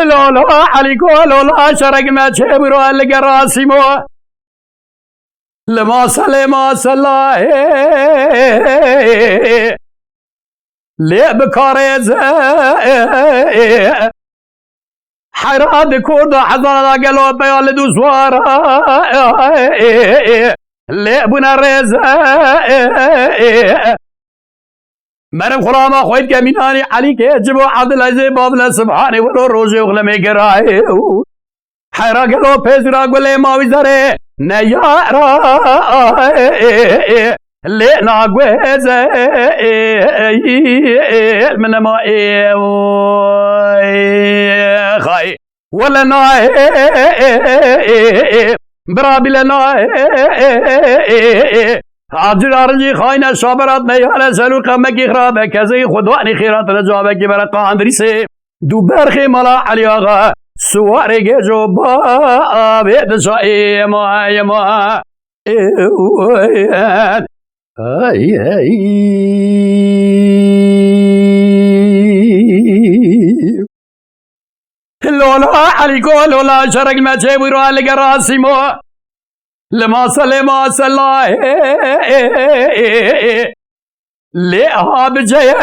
لالا علیکو لالا شرک ما چه برو لگ راسیمو لما سلما سلا لی بکارز حراد کرد حضار گلو بیال دوزوار لی بنا رز مرم خلاما خوید که مینانی علی که جبو عبدالعزیز بابل سبحانه ولو روزی اغلمه گرائه حیرا گلو پیزرا گله ماوی زره نیارا لینا گوز من ما خای ولنا برابی لنا عجرارجی خاین شابرات نیال سلو قمکی خرابه کسی خدوانی خیرات رجابه کی برا قاندری سے دو برخی ملا علی آقا سواره گجو با آبید شایی ما لولا علیکو لولا شرک ما چه برو لگ راسیمو لما سلما سلا لعاب جه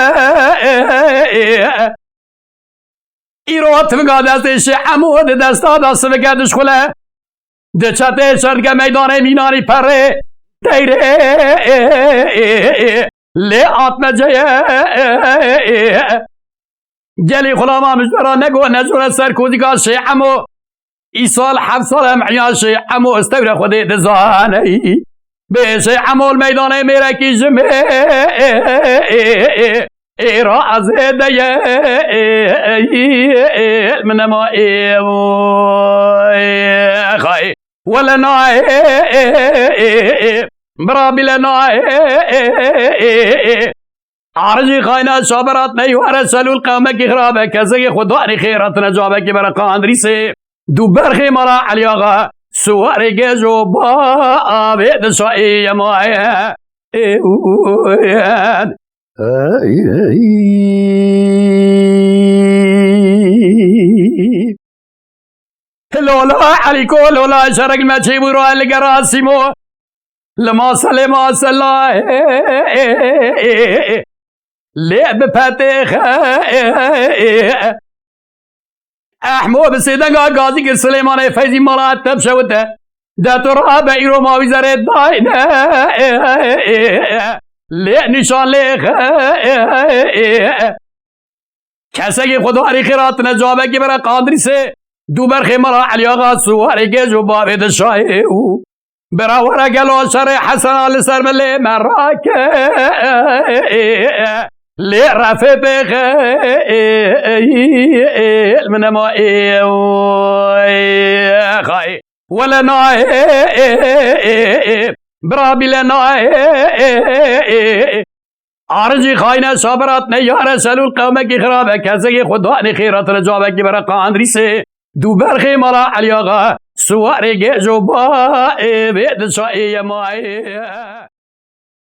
ایروات فقا دستش عمود دستا دست بگردش خله دچته شرک میدان مینانی پره دیره لعات مجه گلی خلاما مجبرا نگو نجور سرکوزی که شیعمو ای سال 7 سال معیان شیعمو استور خودی دزانه به شیعمو میدان میره کی جمعه راز دیه من ما خای ولنا برابی لنا عرجی خائنات شابرات نیوار سلول قومه کی خرابه کسی خدوانی خیرات نجابه کی برا قاندری سے دو برخی ملا علی آقا سواری گجو با آبید شایی مایه لولا علیکو لولا شرک ما چی برو لگ راسیمو لما سلما سلا لعب فتح احمو بسیدنگا گازی که سلیمان فیزی مرتب شوته دتورا به ایرو ماوی زره داینه لی نشان لیخ کسی که خدواری خیرات نجابه که برا قادری سے دو برخی مرا علی آقا سواری که جو بابید شای برا ورا گلو شر حسن آل سرملی مراک لی رفه بخ من ما خای ولنا برابی لنا عرجی خائنه صابرات نیار سلول قومه کی خرابه کسی خدوانی خیرات رجابه کی برا قاندری سے دو برخی ملا علی آقا سواری گجو با بید شایی مای